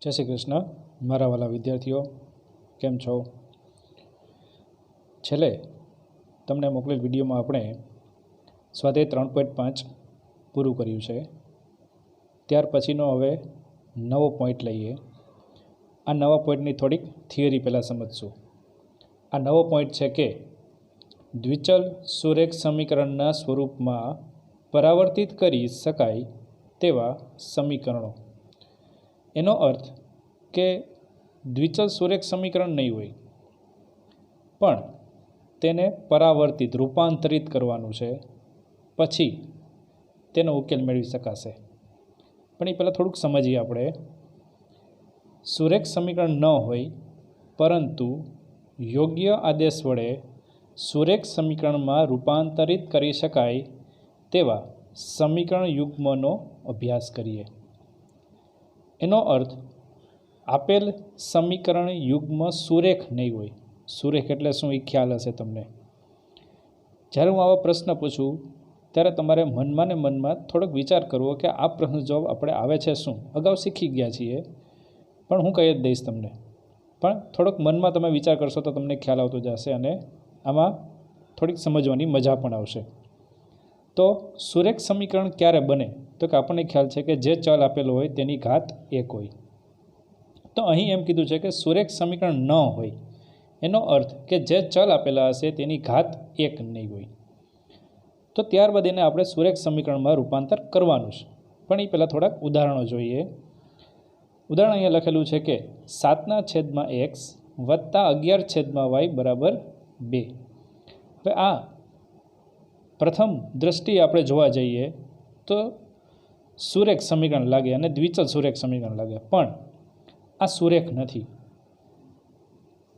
જય શ્રી કૃષ્ણ મારા વાલા વિદ્યાર્થીઓ, કેમ છો? છેલ્લે તમને મોકલેલ વિડીયોમાં આપણે સ્વાધ્યાય 3.5 પૂરું કર્યું છે. ત્યાર પછીનો હવે નવો પોઈન્ટ લઈએ. આ નવા પોઈન્ટની થોડીક થિયરી પહેલાં સમજશું. આ નવો પોઈન્ટ છે કે દ્વિચલ સુરેખ સમીકરણના સ્વરૂપમાં પરાવર્તિત કરી શકાય તેવા સમીકરણો. એનો અર્થ કે દ્વિચલ સુરેખ સમીકરણ નહીં હોય, પણ તેને પરાવર્તિત રૂપાંતરિત કરવાનું છે, પછી તેનો ઉકેલ મેળવી શકાશે. પણ એ પહેલાં થોડુંક સમજીએ આપણે. સુરેખ સમીકરણ ન હોય પરંતુ યોગ્ય આદેશ વડે સુરેખ સમીકરણમાં રૂપાંતરિત કરી શકાય તેવા સમીકરણ યુગ્મનો અભ્યાસ કરીએ. એનો અર્થ આપેલ સમીકરણ યુગ્મ સુરેખ નહીં હોય. સુરેખ એટલે શું એ ખ્યાલ હશે તમને. જ્યારે હું આવા પ્રશ્ન પૂછું ત્યારે તમારે મનમાં ને મનમાં થોડોક વિચાર કરવો કે આ પ્રશ્ન જવાબ આપણે આવે છે શું. અગાઉ શીખી ગયા છીએ, પણ હું કહી જ દઈશ તમને. પણ થોડોક મનમાં તમે વિચાર કરશો તો તમને ખ્યાલ આવતો જશે અને આમાં થોડીક સમજવાની મજા પણ આવશે. તો સુરેખ સમીકરણ ક્યારે બને? તો કે આપણને ખ્યાલ છે કે જે ચલ આપેલો હોય તેની ઘાત 1 હોય. તો અહીં એમ કીધું છે કે સુરેખ સમીકરણ ન હોય, એનો અર્થ કે જે ચલ આપેલા હશે તેની ઘાત 1 નહીં હોય. તો ત્યારબાદ એને આપણે સુરેખ સમીકરણમાં રૂપાંતર કરવાનું છે. પણ એ પહેલાં થોડાક ઉદાહરણો જોઈએ. ઉદાહરણ અહીંયા લખેલું છે કે 7/x વત્તા 11/y બરાબર 2. હવે આ પ્રથમ દ્રષ્ટિએ આપણે જોવા જઈએ તો સુરેખ સમીકરણ લાગે અને દ્વિચલ સુરેખ સમીકરણ લાગે, પણ આ સુરેખ નથી.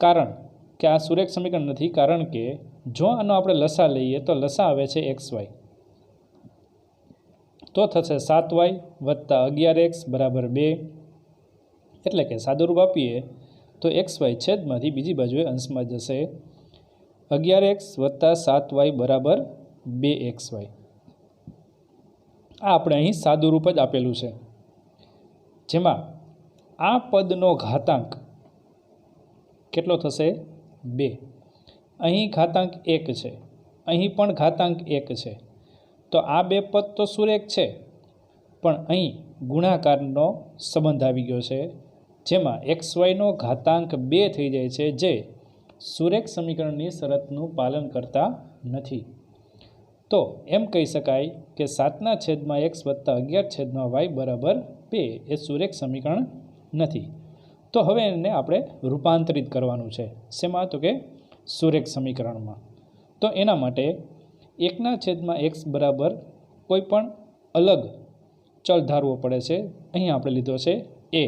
કારણ કે આ સુરેખ સમીકરણ નથી, કારણ કે જો આનો આપણે લસા લઈએ તો લસા આવે છે xy, તો થશે 7y વત્તા 11x બરાબર 2. એટલે કે સાદુરૂપ આપીએ તો xy છેદમાંથી બીજી બાજુએ અંશમાં જશે 11x વત્તા 7y બરાબર 2xy. આ આપણે અહીં સાદું રૂપ જ આપેલું છે, જેમાં આ પદનો ઘાતાંક કેટલો થશે? 2. અહીં ઘાતાંક 1 છે, અહીં પણ ઘાતાંક 1 છે. તો આ બે પદ તો સુરેખ છે, પણ અહીં ગુણાકારનો સંબંધ આવી ગયો છે, જેમાં xyનો ઘાતાંક 2 થઈ જાય છે, જે સુરેખ સમીકરણની શરતનું પાલન કરતા નથી. તો એમ કહી શકાય કે 7/x વત્તા 11/y બરાબર 2 એ સુરેખ સમીકરણ નથી. તો હવે એને આપણે રૂપાંતરિત કરવાનું છે. શેમાં? તો કે સુરેખ સમીકરણમાં. તો એના માટે 1/x બરાબર કોઈ પણ અલગ ચલ ધારવો પડે છે. અહીં આપણે લીધો છે a,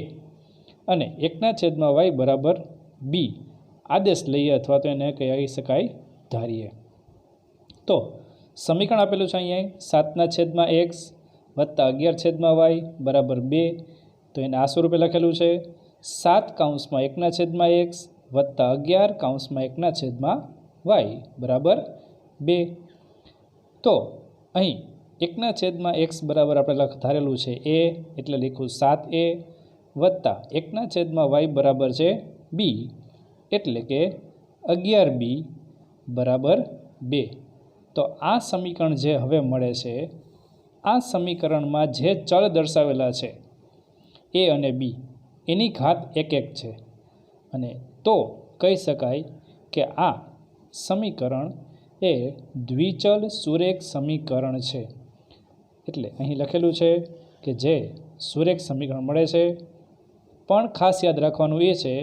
અને 1/y બરાબર b આદેશ લઈએ, અથવા તો એને કહી શકાય ધારીએ. તો સમીકરણ આપેલું છે અહીંયા 7/x વત્તા 11/y બરાબર 2. તો એને આ સ્વરૂપે લખેલું છે 7/1/x વત્તા 11/1/y બરાબર 2. તો અહીં 1/x બરાબર આપણે ધારેલું છે a, એટલે લખ્યું 7a વત્તા 1/y બરાબર છે b, એટલે કે 11b બરાબર 2. તો આ સમીકરણ જે હવે મળે છે, આ સમીકરણમાં જે ચલ દર્શાવેલા છે a અને b, એની ઘાત 1 છે. અને તો કહી શકાય કે આ સમીકરણ એ દ્વિચલ સુરેખ સમીકરણ છે. એટલે અહીં લખેલું છે કે જે સુરેખ સમીકરણ મળે છે, પણ ખાસ યાદ રાખવાનું એ છે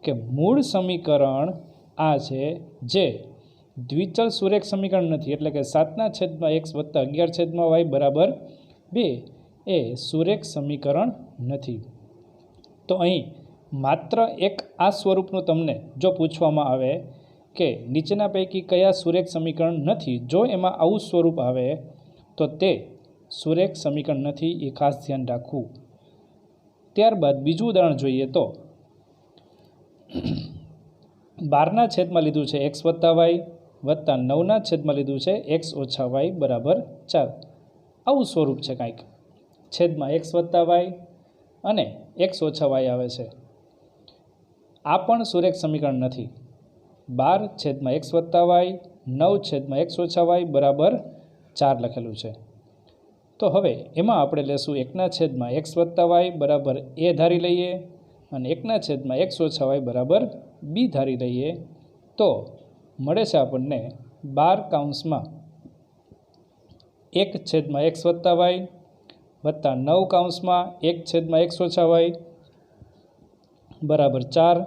કે મૂળ સમીકરણ આ છે, જે દ્વિચલ સુરેખ સમીકરણ નથી. એટલે કે 7/x વત્તા 11/y બરાબર 2 એ સુરેખ સમીકરણ નથી. તો અહીં માત્ર એક આ સ્વરૂપનું તમને જો પૂછવામાં આવે કે નીચેના પૈકી કયા સુરેખ સમીકરણ નથી, જો એમાં આવું સ્વરૂપ આવે તો તે સુરેખ સમીકરણ નથી, એ ખાસ ધ્યાન રાખવું. ત્યારબાદ બીજું ઉદાહરણ જોઈએ તો 12/છેદમાં લીધું છે x વત્તા y વત્તા 9/છેદમાં લીધું છે x ઓછા y બરાબર 4. આવું સ્વરૂપ છે કાંઈક. છેદમાં x વત્તા y અને x ઓછા y આવે છે. આ પણ સુરેખ સમીકરણ નથી. 12/x વત્તા y 9/x ઓછા y બરાબર 4 લખેલું છે. તો હવે એમાં આપણે લેશું 1/x વત્તા y બરાબર a ધારી લઈએ અને 1/x ઓછા y બરાબર b ધારી લઈએ. તો મળે છે આપણને 12 1/x વત્તા y વત્તા 9 1/x ઓછા y બરાબર 4.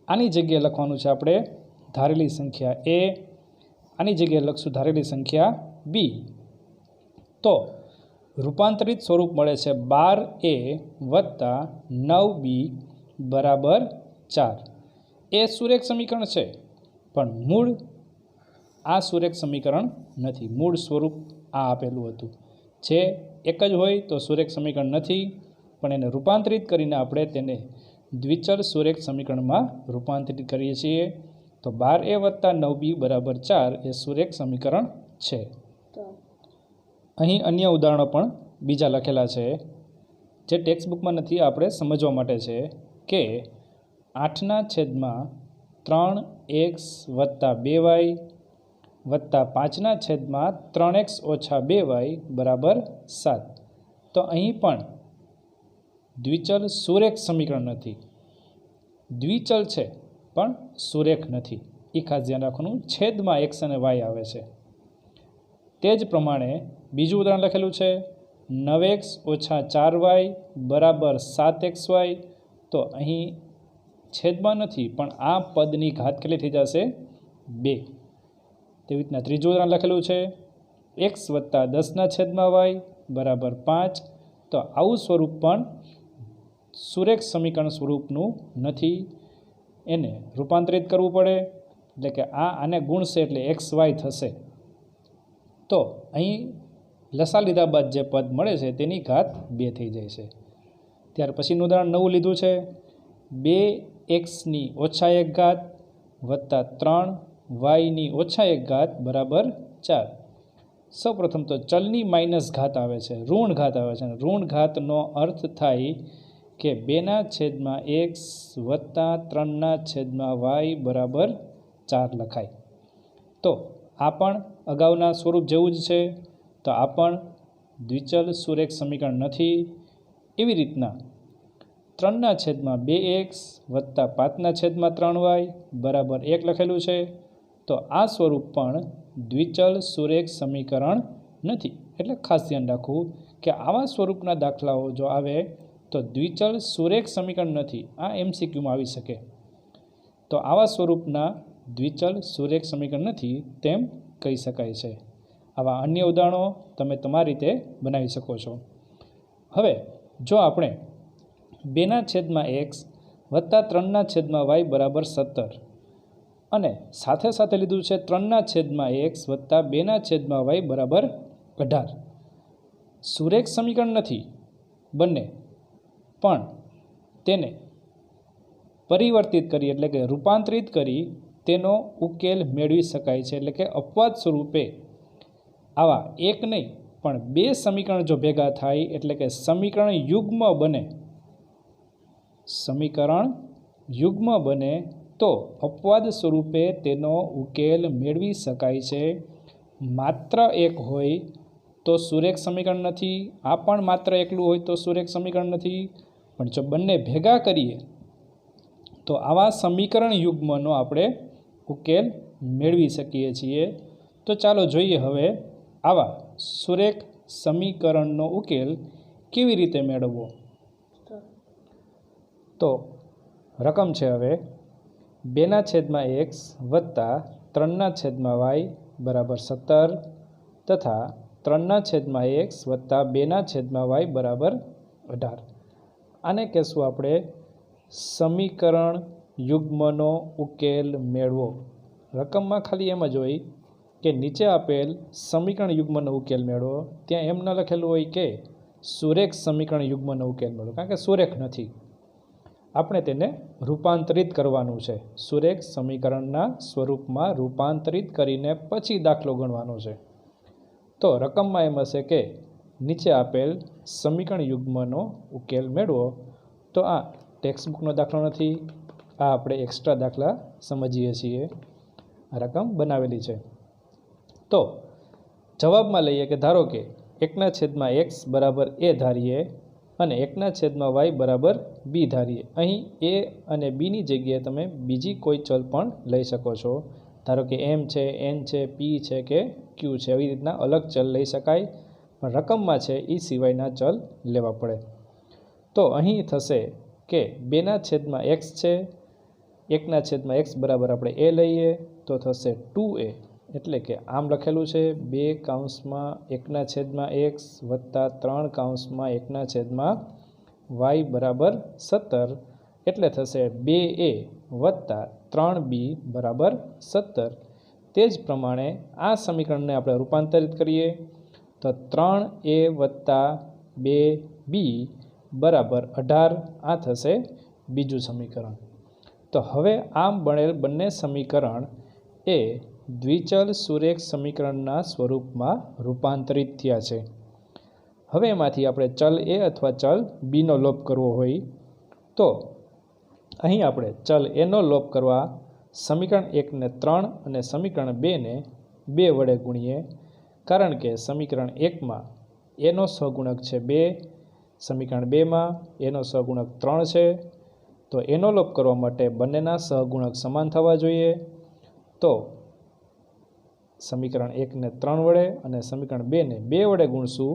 આની જગ્યાએ લખવાનું છે આપણે ધારેલી સંખ્યા a, આની જગ્યાએ લખશું ધારેલી સંખ્યા b. તો રૂપાંતરિત સ્વરૂપ મળે છે 12a વત્તા 9b બરાબર 4. એ સુરેખ સમીકરણ છે, પણ મૂળ આ સુરેખ સમીકરણ નથી. મૂળ સ્વરૂપ આ આપેલું હતું. જે એક જ હોય તો સુરેખ સમીકરણ નથી, પણ એને રૂપાંતરિત કરીને આપણે તેને દ્વિચલ સુરેખ સમીકરણમાં રૂપાંતરિત કરીએ છીએ. તો 12a વત્તા 9b બરાબર 4 એ સુરેખ સમીકરણ છે. અહીં અન્ય ઉદાહરણો પણ બીજા લખેલા છે, જે ટેક્સ્ટબુકમાં નથી, આપણે સમજવા માટે છે કે 8/3x વત્તા 2y વત્તા 5/3x ઓછા 2y બરાબર 7. તો અહીં પણ દ્વિચલ સુરેખ સમીકરણ નથી. દ્વિચલ છે પણ સુરેખ નથી. એ ખાસ ધ્યાન રાખવાનું. છેદમાં x અને y આવે છે. તે જ પ્રમાણે બીજું ઉદાહરણ લખેલું છે 9x ઓછા 4y બરાબર 7xy. તો અહીં છેદમાં નથી, પણ આ પદની ઘાત કેટલી થઈ જશે? 2. તેવી રીતના ત્રીજું ઉદાહરણ લખેલું છે x વત્તા 10/y બરાબર 5. તો આવું સ્વરૂપ પણ સુરેખ સમીકરણ સ્વરૂપનું નથી. એને રૂપાંતરિત કરવું પડે, એટલે કે આને ગુણશે એટલે xy થશે. તો અહીં લસા લીધા બાદ જે પદ મળે છે તેની ઘાત 2 થઈ જાય છે. ત્યાર પછીનું ઉદાહરણ નવું લીધું છે 2x ની ઓછા 1 ઘાત વત્તા 3y ની ઓછા 1 ઘાત બરાબર 4. સૌપ્રથમ તો ચલની માઇનસ ઘાત આવે છે, ઋણ ઘાત આવે છે. ઋણ ઘાતનો અર્થ થાય કે 2/x વત્તા 3/y બરાબર 4 લખાય. તો આ પણ અગાઉના સ્વરૂપ જેવું જ છે. તો આ પણ દ્વિચલ સુરેખ સમીકરણ નથી. એવી રીતના 3/2x વત્તા 5/3y બરાબર 1 લખેલું છે. તો આ સ્વરૂપ પણ દ્વિચલ સુરેખ સમીકરણ નથી. એટલે ખાસ ધ્યાન રાખવું કે આવા સ્વરૂપના દાખલાઓ જો આવે તો દ્વિચલ સુરેખ સમીકરણ નથી. આ MCQમાં આવી શકે. તો આવા સ્વરૂપના દ્વિચલ સુરેખ સમીકરણ નથી તેમ કહી શકાય છે. આવા અન્ય ઉદાહરણો તમે તમારી રીતે બનાવી શકો છો. હવે જો આપણે 2/x વત્તા 3/y બરાબર 17 અને સાથે સાથે લીધું છે 3/x વત્તા 2/y બરાબર 18. સુરેખ સમીકરણ નથી બંને, પણ તેને પરિવર્તિત કરી એટલે કે રૂપાંતરિત કરી તેનો ઉકેલ મેળવી શકાય છે. એટલે કે અપવાદ સ્વરૂપે આવા એક નહીં પણ 2 સમીકરણ જો ભેગા થાય એટલે કે સમીકરણ યુગ્મ બને, સમીકરણ યુગ્મ બને તો અપવાદ સ્વરૂપે તેનો ઉકેલ મેળવી શકાય છે. માત્ર એક હોય તો સુરેખ સમીકરણ નથી. આ પણ માત્ર એકલું હોય તો સુરેખ સમીકરણ નથી. પણ જો બંને ભેગા કરીએ તો આવા સમીકરણ યુગ્મનો આપણે ઉકેલ મેળવી શકીએ છીએ. તો ચાલો જોઈએ હવે આવા સુરેખ સમીકરણનો ઉકેલ કેવી રીતે મેળવવો. તો રકમ છે હવે 2/x વત્તા 3/y બરાબર 17 તથા 3/x વત્તા 2/y બરાબર 18. આને કહેશું આપણે સમીકરણ યુગ્મનો ઉકેલ મેળવો. રકમમાં ખાલી એમ જ હોય કે નીચે આપેલ સમીકરણ યુગ્મનો ઉકેલ મેળવો. ત્યાં એમ ન લખેલું હોય કે સુરેખ સમીકરણ યુગ્મનો ઉકેલ મેળવો, કારણ કે સુરેખ નથી. આપણે તેને રૂપાંતરિત કરવાનું છે. સુરેખ સમીકરણના સ્વરૂપમાં રૂપાંતરિત કરીને પછી દાખલો ગણવાનો છે. તો રકમમાં એમ હશે કે નીચે આપેલ સમીકરણ યુગ્મનો ઉકેલ મેળવો। તો આ ટેક્સ્ટબુકનો દાખલો નથી, આ આપણે એક્સ્ટ્રા દાખલા સમજીએ છીએ। આ રકમ બનાવેલી છે। તો જવાબમાં લઈએ કે ધારો કે 1/x બરાબર a ધારીએ અને 1/y બરાબર b ધારીએ। અહીં a અને bની જગ્યાએ તમે બીજી કોઈ ચલ પણ લઈ શકો છો। ધારો કે m છે, n છે, p છે કે q છે, એવી રીતના અલગ ચલ લઈ શકાય, પણ રકમમાં છે એ સિવાયના ચલ લેવા પડે। તો અહીં થશે કે 2/x છે, 1/x બરાબર આપણે a લઈએ તો થશે 2a, એટલે કે આમ લખેલું છે 2(1/x વત્તા 3(1/y બરાબર 17, એટલે થશે 2a વત્તા 3b બરાબર 17। તે જ પ્રમાણે આ સમીકરણને આપણે રૂપાંતરિત કરીએ તો 3a વત્તા 2b બરાબર 18, આ થશે બીજું સમીકરણ। તો હવે આમ બનેલ બંને સમીકરણ એ દ્વિચલ સુરેખ સમીકરણના સ્વરૂપમાં રૂપાંતરિત થયા છે। હવે એમાંથી આપણે ચલ a અથવા ચલ bનો લોપ કરવો હોય તો અહીં આપણે ચલ aનો લોપ કરવા સમીકરણ 1ને 3 અને સમીકરણ 2ને 2 વડે ગુણીએ, કારણ કે સમીકરણ 1માં એનો સહગુણક છે 2, સમીકરણ 2માં એનો સહગુણક 3 છે। તો એનો લોપ કરવા માટે બંનેના સહગુણક સમાન થવા જોઈએ। તો સમીકરણ 1ને 3 વડે અને સમીકરણ 2ને 2 વડે ગુણશું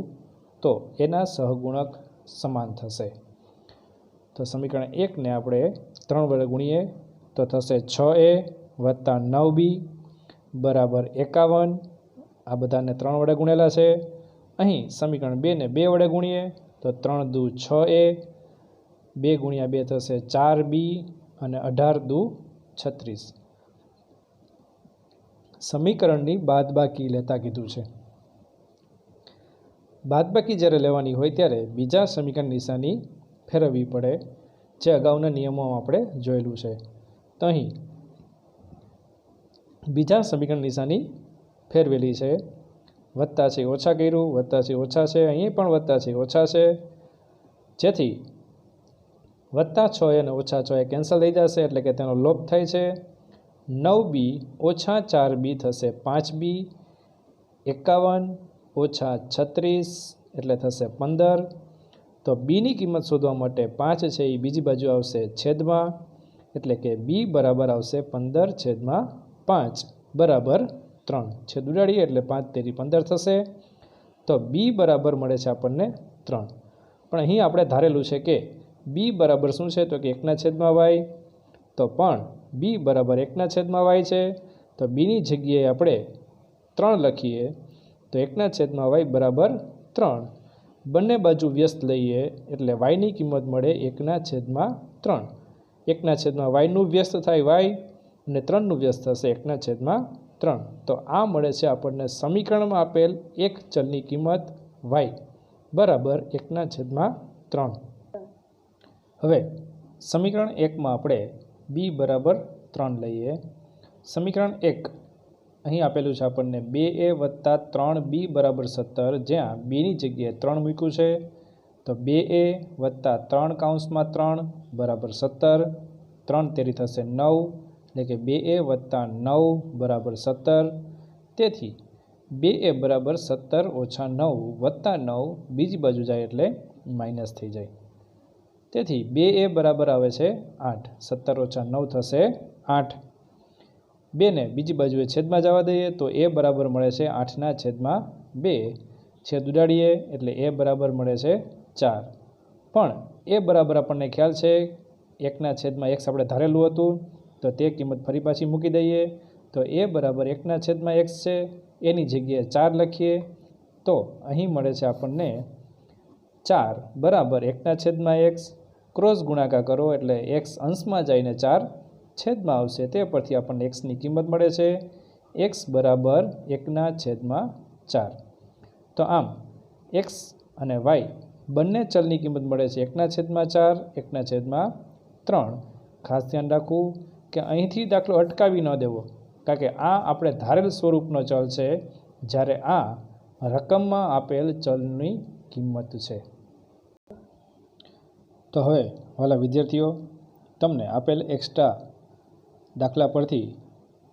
તો એના સહગુણક સમાન થશે। તો સમીકરણ 1ને આપણે 3 વડે ગુણીએ તો થશે 6a વત્તા 9b બરાબર 51, આ બધાને 3 વડે ગુણેલા છે। અહીં સમીકરણ 2ને 2 વડે ગુણીએ તો 3 દુ 6a, 2 ગુણ્યા 2 થશે 4b અને 18 દુ 36। સમીકરણની બાદબાકી લેતા કીધું છે। બાદબાકી જ્યારે લેવાની હોય ત્યારે બીજા સમીકરણ નિશાની ફેરવવી પડે, જે અગાઉના નિયમોમાં આપણે જોયેલું છે। તો અહીં બીજા સમીકરણ નિશાની ફેરવેલી છે, વત્તા છે ઓછા કર્યું, વત્તા છે ઓછા છે, અહીં પણ વત્તા છે ઓછા છે, જેથી વત્તા 6 અને ઓછા 6 કેન્સલ થઈ જશે, એટલે કે તેનો લોપ થાય છે। 9b ઓછા 4b થશે 5b, 51 ઓછા 36 એટલે થશે 15। તો બીની કિંમત શોધવા માટે 5 છે એ બીજી બાજુ આવશે છેદમાં, એટલે કે b બરાબર આવશે 15/5 બરાબર 3, છેદ ઉડાડીએ એટલે 5 તેરી 15 થશે। તો b બરાબર મળે છે આપણને 3, પણ અહીં આપણે ધારેલું છે કે b બરાબર શું છે તો કે 1/y, તો પણ b બરાબર 1/y છે। તો bની જગ્યાએ આપણે 3 લખીએ તો 1/y બરાબર 3, બંને બાજુ વ્યસ્ત લઈએ એટલે yની કિંમત મળે 1/3, 1/yનું વ્યસ્ત થાય y અને 3નું વ્યસ્ત થશે 1/3। તો આ મળે છે આપણને સમીકરણમાં આપેલ એક ચલની કિંમત y બરાબર 1/3। હવે સમીકરણ 1માં આપણે b બરાબર 3 લઈએ। સમીકરણ 1 અહીં આપેલું છે આપણને 2a વત્તા 3b બરાબર 17, જ્યાં bની જગ્યાએ 3 મૂક્યું છે। તો 2a વત્તા 3(3) બરાબર 17, 3 તેરી થશે 9, એટલે કે 2a વત્તા 9 બરાબર 17। તેથી 2a બરાબર 17 ઓછા 9 વત્તા 9 બીજી બાજુ જાય એટલે માઇનસ થઈ જાય। તેથી 2a બરાબર આવે છે 8, 17 ઓછા 9 થશે 8। 2ને બીજી બાજુએ છેદમાં જવા દઈએ તો a બરાબર મળે છે 8/2, છેદ ઉડાડીએ એટલે a બરાબર મળે છે 4। પણ a બરાબર આપણને ખ્યાલ છે 1/x આપણે ધારેલું હતું, તો તે કિંમત ફરી પાછી મૂકી દઈએ તો a બરાબર 1/x છે, એની જગ્યાએ 4 લખીએ તો અહીં મળે છે આપણને 4 બરાબર 1/x, ક્રોસ ગુણાકાર કરો એટલે x અંશમાં જઈને 4 છેદમાં આવશે। તે પરથી આપણને xની કિંમત મળે છે x બરાબર 1/4। તો આમ x અને y બંને ચલની કિંમત મળે છે 1/4, 1/3। ખાસ ધ્યાન રાખવું કે અહીંથી દાખલો અટકાવી ન દેવો, કારણ કે આ આપણે ધારેલ સ્વરૂપનો ચલ છે, જ્યારે આ રકમમાં આપેલ ચલની કિંમત છે। તો હવે વાલા વિદ્યાર્થીઓ, તમને આપેલ એક્સ્ટ્રા દાખલા પરથી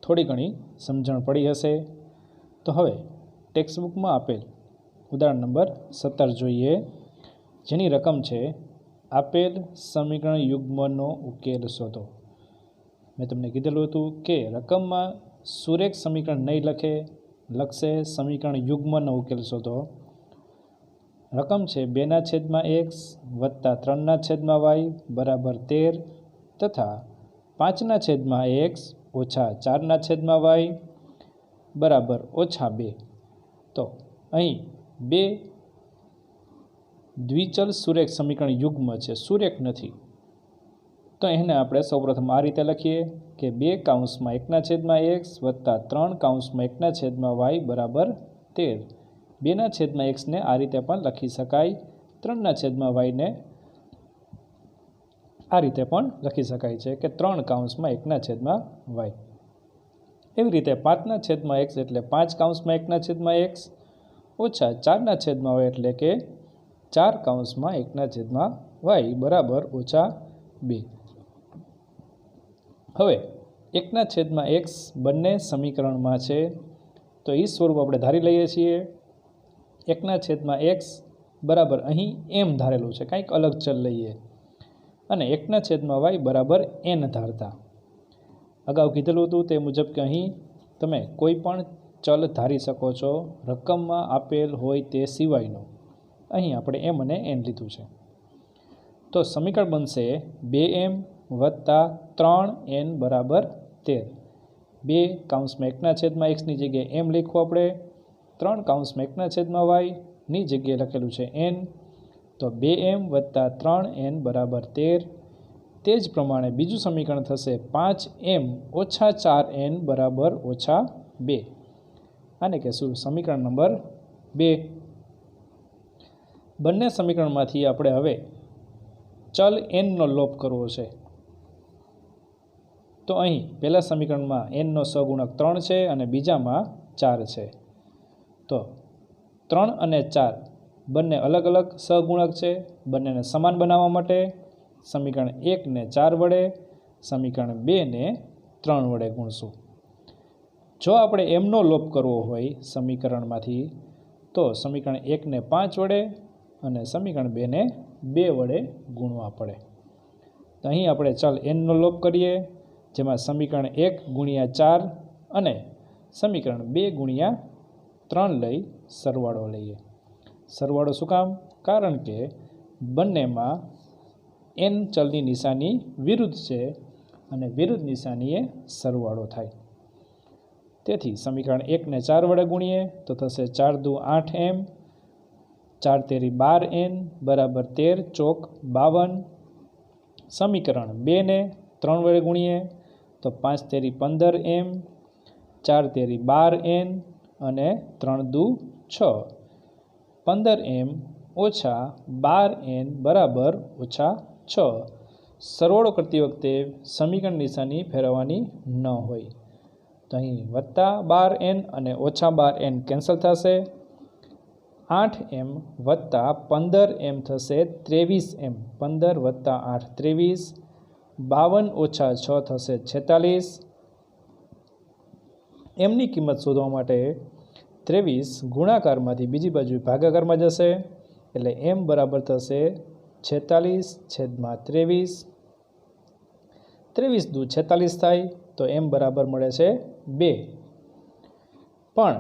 થોડી ઘણી સમજણ પડી હશે। તો હવે ટેક્સ્ટબુકમાં આપેલ ઉદાહરણ નંબર 17 જોઈએ, જેની રકમ છે આપેલ સમીકરણ યુગ્મનો ઉકેલ શોધો। મેં તમને કીધેલું હતું કે રકમમાં સુરેખ સમીકરણ નહીં લખશે સમીકરણ યુગ્મનો ઉકેલ શોધો। રકમ છે 2/x વત્તા 3/y બરાબર 13 તથા 5/x ઓછા 4/y બરાબર -2। તો અહીં બે દ્વિચલ સુરેખ સમીકરણ યુગ્મ છે, સુરેખ નથી। તો એને આપણે સૌપ્રથમ આ રીતે લખીએ કે 2 વત્તા 3 બરાબર 13। 2/x ને આ રીતે પણ લખી શકાય, 3/y ને આ રીતે પણ લખી શકાય છે કે 3/1/y। એવી રીતે 5/x એટલે 5/1/x ઓછા 4/y એટલે કે 4/1/y બરાબર -2। હવે 1/x બંને સમીકરણમાં છે, તો એ સ્વરૂપ આપણે ધારી લઈએ છીએ। 1/x બરાબર અહીં m ધારેલું છે, કંઈક અલગ ચલ લઈએ અને 1/y બરાબર n ધારતા। અગાઉ કીધેલું હતું તે મુજબ કે અહીં તમે કોઈ પણ ચલ ધારી શકો છો રકમમાં આપેલ હોય તે સિવાયનો। અહીં આપણે m અને n લીધું છે, તો સમીકરણ બનશે 2m વત્તા 3n બરાબર 13। 2/1/x ની જગ્યાએ m લખવું આપણે, 3/1/y ની જગ્યાએ લખેલું છે n, તો 2m વત્તા 3n બરાબર 13। તે જ પ્રમાણે બીજું સમીકરણ થશે 5m ઓછા 4n બરાબર -2। આને કહેશું સમીકરણ નંબર 2। બંને સમીકરણમાંથી આપણે હવે ચલ n નો લોપ કરવો છે। તો અહીં પહેલા સમીકરણમાં n નો સહગુણક 3 છે અને બીજામાં 4 છે। તો 3 અને 4 બંને અલગ અલગ સહગુણક છે। બંનેને સમાન બનાવવા માટે સમીકરણ 1 ને 4 વડે, સમીકરણ 2 ને 3 વડે ગુણશું। જો આપણે m નો લોપ કરવો હોય સમીકરણમાંથી, તો સમીકરણ 1 ને 5 વડે અને સમીકરણ 2 ને 2 વડે ગુણવા પડે। તો અહીં આપણે ચલ n નો લોપ કરીએ, જેમાં સમીકરણ 1 ગુણ્યા 4 અને સમીકરણ 2 ગુણ્યા 3 લઈ સરવાળો લઈએ। સરવાળો શું કામ? કારણ કે બંનેમાં n ચલની નિશાની વિરુદ્ધ છે અને વિરુદ્ધ નિશાનીએ સરવાળો થાય। તેથી સમીકરણ 1 ને 4 વડે ગુણીએ તો થશે 4 દુ 8m, 4 તેરી 12n બરાબર 13 ચોક 52। સમીકરણ 2 ને 3 વડે ગુણીએ તો 5 તેરી 15m, 4 તેરી 12n અને 3 દુ 6। 15m ઓછા 12n બરાબર -6। સરવાળો કરતી વખતે સમીકરણ નિશાની ફેરવવાની ન હોય, તો અહીં વત્તા 12n અને ઓછા 12n કેન્સલ થશે। 8m વત્તા 15m થશે 23m, 15 વત્તા 8 23, 52 ઓછા 6 થશે 46। mની કિંમત શોધવા માટે 23 ગુણાકારમાંથી બીજી બાજુ ભાગાકારમાં જશે, એટલે m બરાબર થશે 46/23। 23 દુ 46 થાય, તો m બરાબર મળે છે 2। પણ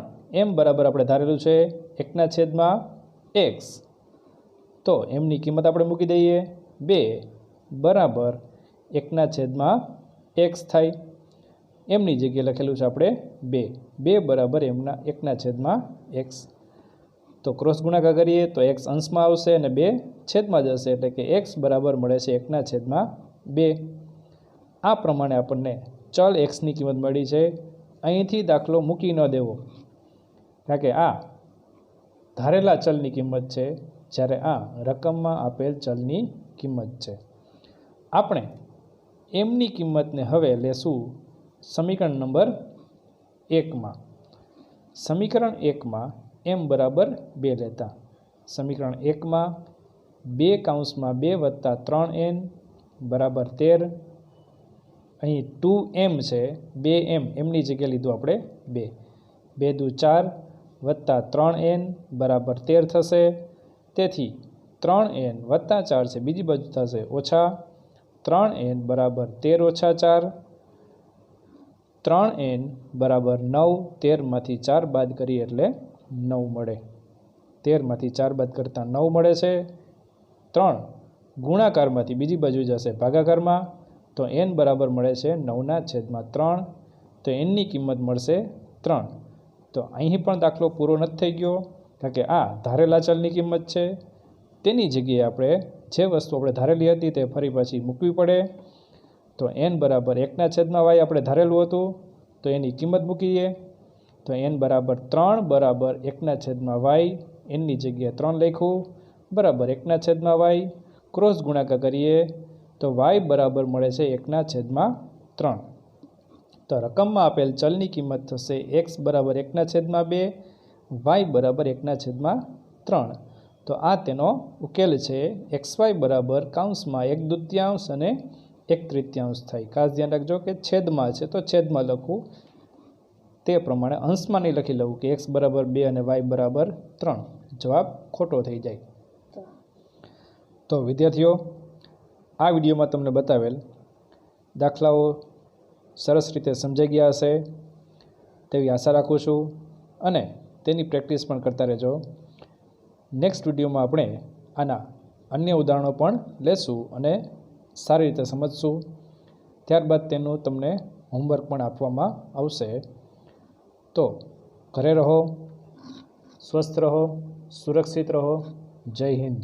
m બરાબર આપણે ધારેલું છે 1/x, તો mની કિંમત આપણે મૂકી દઈએ, 2 બરાબર 1/x થાય। mની જગ્યાએ લખેલું છે આપણે 2 બરાબર 1/x। તો ક્રોસ ગુણાકાર કરીએ તો x અંશમાં આવશે અને 2 છેદમાં જશે, એટલે કે x બરાબર મળે છે 1/2। આ પ્રમાણે આપણને ચલ xની કિંમત મળી છે। અહીંથી દાખલો મૂકી ન દેવો, કારણ કે આ ધારેલા ચલની કિંમત છે, જ્યારે આ રકમમાં આપેલ ચલની કિંમત છે। આપણે mની કિંમતને હવે લેશું સમીકરણ નંબર 1માં। સમીકરણ 1માં m બરાબર 2 લેતા, સમીકરણ 1 માં 2 કૌંસમાં 2 વત્તા 3n બરાબર 13. અહીં 2m છે, 2m એમની જગ્યાએ લીધું આપણે 2. 2 દુ 4 વત્તા 3n બરાબર 13 થશે. તેથી 3n વત્તા 4 છે, બીજી બાજુ થશે ઓછા 3n બરાબર 13 ઓછા 4. 3n બરાબર 9. 13માંથી 4 બાદ કરીએ એટલે 9 મળે. 13માંથી 4 બાદ કરતાં 9 મળે છે. 3 ગુણાકારમાંથી બીજી બાજુ જશે ભાગાકારમાં, તો n બરાબર મળે છે 9/3. તો nની કિંમત મળશે 3. તો અહીં પણ દાખલો પૂરો નથી થઈ ગયો, કારણ કે આ ધારેલા ચલની કિંમત છે. તેની જગ્યાએ આપણે જે વસ્તુ આપણે ધારેલી હતી તે ફરી પાછી મૂકવી પડે. તો n બરાબર 1/y આપણે ધારેલું હતું, તો એની કિંમત મૂકીએ. તો n બરાબર 3 બરાબર 1/y, nની જગ્યાએ 3 લખ્યું બરાબર 1/y. ક્રોસ ગુણાકાર કરીએ તો y બરાબર મળે છે 1/3. તો રકમમાં આપેલ ચલની કિંમત થશે x બરાબર 1/2, y બરાબર 1/3. તો આ તેનો ઉકેલ છે. xy બરાબર કૌંસમાં 1/2 અને 1/3 થાય. ખાસ ધ્યાન રાખજો કે છેદમાં છે તો છેદમાં લખવું, તે પ્રમાણે અંશમાં નહીં લખી લઉં કે x બરાબર 2 અને y બરાબર 3. જવાબ ખોટો થઈ જાય. તો વિદ્યાર્થીઓ, આ વિડીયોમાં તમને બતાવેલ દાખલાઓ સરસ રીતે સમજાઈ ગયા હશે તેવી આશા રાખું છું, અને તેની પ્રેક્ટિસ પણ કરતા રહેજો. નેક્સ્ટ વિડીયોમાં આપણે આના અન્ય ઉદાહરણો પણ લેશું અને સારી રીતે સમજશું. ત્યારબાદ તેનું તમને હોમવર્ક પણ આપવામાં આવશે. તો ઘરે રહો, સ્વસ્થ રહો, સુરક્ષિત રહો. જય હિન્દ.